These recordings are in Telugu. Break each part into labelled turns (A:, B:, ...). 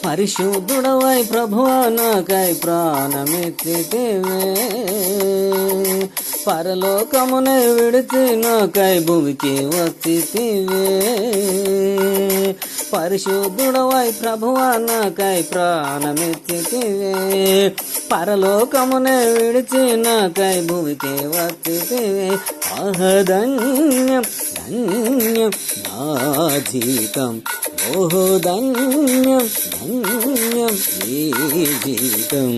A: పరిశుద్ధుడవై ప్రభువా నాకై ప్రాణమిచ్చితివే, పరలోకమునే విడిచి నాకై భూమికి వచ్చితివే. పరిశుద్ధుడవై ప్రభువా నాకై ప్రాణమిచ్చితివే, పరలోకమునే విడిచి నాకై భూమికి వచ్చితివే. ధన్యం ధన్యం నా జీవితం, ఓహో ధన్యం ధన్యం ఈ జీవితం.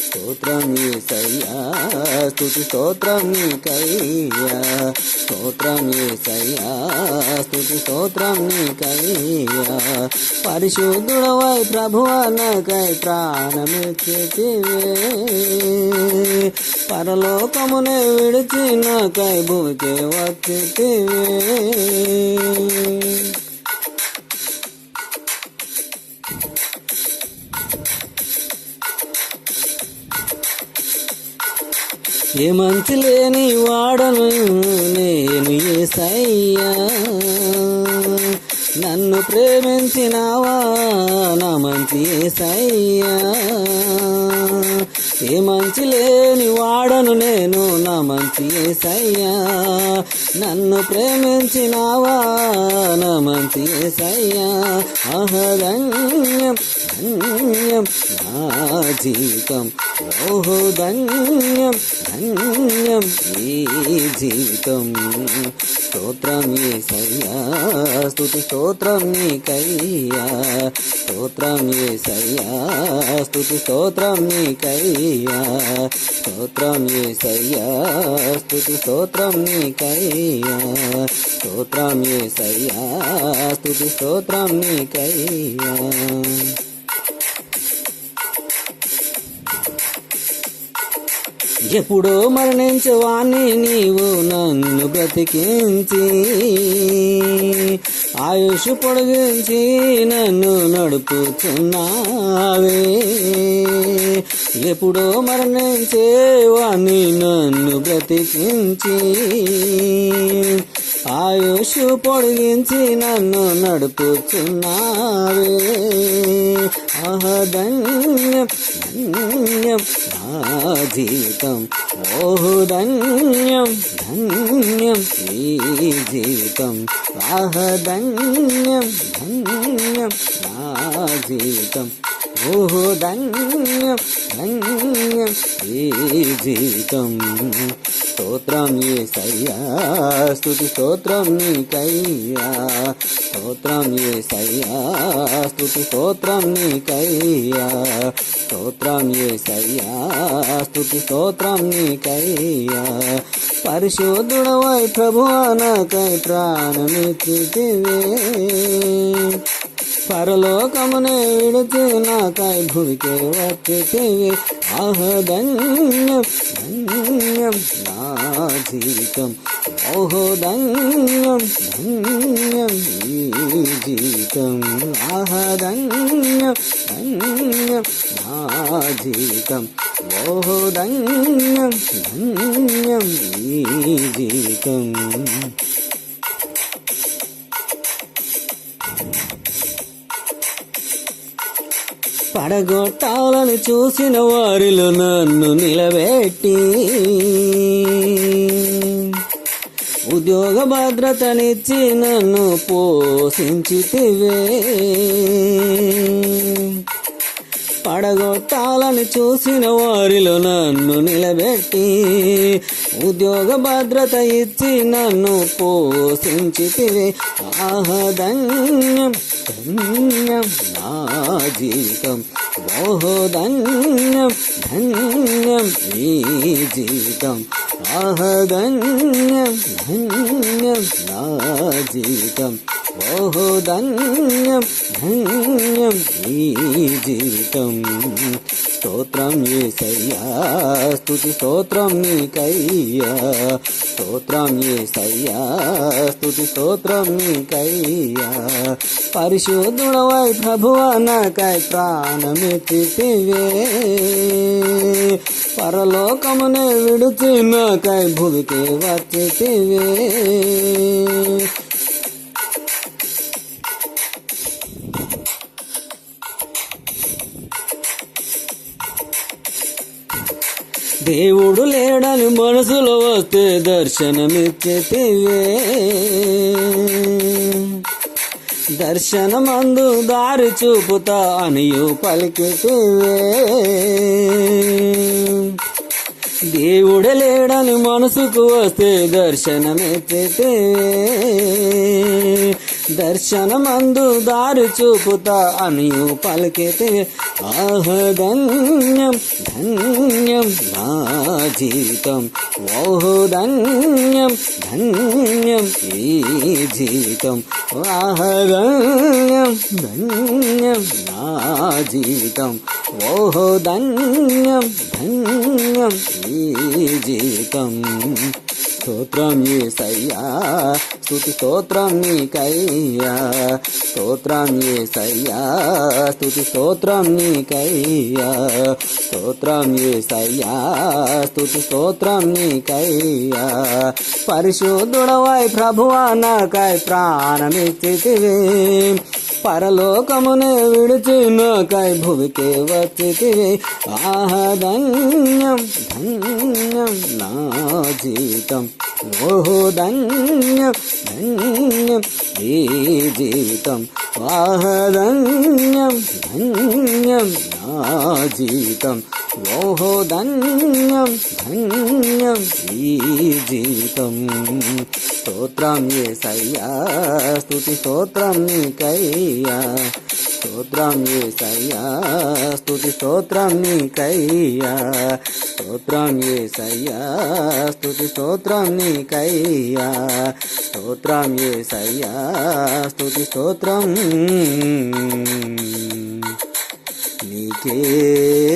A: స్తోత్రం యేసయ్యా, స్తుతి స్తోత్రం నీకయ్యా, స్తోత్రం యేసయ్యా, స్తుతి స్తోత్రం నీకయ్యా. పరిశుద్ధుడవై ప్రభువా నాకై ప్రాణమిచ్చితివే, పరలోకమునే విడిచి నాకై భూమికి వచ్చితివే. ఏ మంచి లేని వాడను నేను యేసయ్యా, నన్ను ప్రేమించినావా నా మంచి యేసయ్యా. ఏ మంచి లేని వాడను నేను నా మంచి యేసయ్యా, నన్ను ప్రేమించినావా నా మంచి యేసయ్యా. ధన్యం ధన్యం నా జీవితం, ఓహో ధన్యం ధన్యం ఈ జీవితం. స్తోత్రం యేసయ్యా, స్తుతి స్తోత్రం నీకయ్యా, స్తోత్రం యేసయ్యా, స్తుతి స్తోత్రం నీకయ్యా, స్తోత్రం యేసయ్యా, స్తుతి స్తోత్రం నీకయ్యా, స్తోత్రం యేసయ్యా, స్తుతి స్తోత్రం నీకయ్యా. ఎప్పుడో మరణించవాణ్ణి నీవు నన్ను బ్రతికించి, ఆయుష్ పొడిగించి నన్ను నడుపుతున్నావే. ఎప్పుడో మరణించేవాణ్ణి నన్ను బ్రతికించి, ఆయుష్ పొడిగించి నన్ను నడుపుతున్నావే. ధన్యం ధన్యం నా జీవితం, ఓహో ధన్యం ధన్యం ఈ జీవితం. ధన్యం ధన్యం నా జీవితం, ఓహో ధన్యం ధన్యం ఈ జీవితం. స్తోత్రం యేసయ్యా, స్తుతి స్తోత్రం నీకయ్యా, స్తోత్రం యేసయ్యా, స్తుతి స్తోత్రం నీకయ్యా, స్తోత్రం యేసయ్యా, స్తుతి స్తోత్రం నీకయ్యా. పరిశుద్ధుడవై ప్రభువా నాకై ప్రాణమిచ్చితివే, పరలోకమునే విడిచి నాకై భూమికి వచ్చితివే. ధన్యం ధన్యం నా జీవితం, ఓహో ధన్యం ధన్యం ఈ జీవితం. ధన్యం ధన్యం నా జీవితం, ఓహో ధన్యం ధన్యం ఈ జీవితం. పడగొట్టాలని చూసిన వారిలో నన్ను నిలబెట్టి, ఉద్యోగ భద్రతనిచ్చి నన్ను పోషించితివే. పడగొట్టాలని చూసిన వారిలో నన్ను నిలబెట్టి, ఉద్యోగ భద్రత ఇచ్చి నన్ను పోషించితివే. ధన్యం ధన్యం నా జీవితం, ఓహో ధన్యం ధన్యం ఈ జీవితం. ధన్యం ధన్యం నా జీవితం, ఓహో ధన్యం ధన్యం ఈ జీవితం. స్తోత్రం యేసయ్యా, స్తుతి స్తోత్రం నీకయ్యా, స్తోత్రం యేసయ్యా, స్తుతి స్తోత్రం నీకయ్యా. పరిశుద్ధుడవై ప్రభువా నాకై ప్రాణమిచ్చితివే, పరలోకమునే విడిచి నాకై భూమికి వచ్చితివే. దేవుడు లేడని మనసులో వస్తే దర్శనమిచ్చితివే, దర్శనమందు దారి చూపుతా అనియు పలికితివే. దేవుడు లేడని మనసుకు వస్తే దర్శనమిచ్చితివే, దర్శనమందు దారి చూపుతా అనియు పలికితివే. ఆహ ధన్యం ధన్యం నా జీవితం, ఓహో ధన్యం ధన్యం ఈ జీవితం. ఆహ ధన్యం ధన్యం నా జీవితం, ఓహో ధన్యం ధన్యం ఈ జీవితం. స్తోత్రం యేసయ్యా, స్తుతి స్తోత్రం నీకయ్యా, స్తోత్రం యేసయ్యా, స్తుతి స్తోత్రం నీకయ్యా, స్తోత్రం యేసయ్యా, స్తుతి స్తోత్రం నీకయ్యా. పరిశుద్ధుడవై ప్రభువా నాకై ప్రాణమిచ్చితివే, పరలోకమునే విడిచి నాకై భువికే వచ్చితివే. ఆహ ధన్యం ధన్యం నా జీవితం, ఓహో ధన్యం ధన్యం ఈ జీవితం. ఆహ ధన్యం ధన్యం నా జీవితం, ఓహో ధన్యం ధన్యం ఈ జీవితం. స్తోత్రం యేసయ్యా, స్తుతి స్తోత్రం నీకయ్యా, స్తోత్రం యేసయ్యా, స్తుతి స్తోత్రం నీకయ్యా, స్తోత్రం యేసయ్యా, స్తుతి స్తోత్రం నీకయ్యా, స్తోత్రం యేసయ్యా, స్తుతి స్తోత్రం నీకేనయ్యా.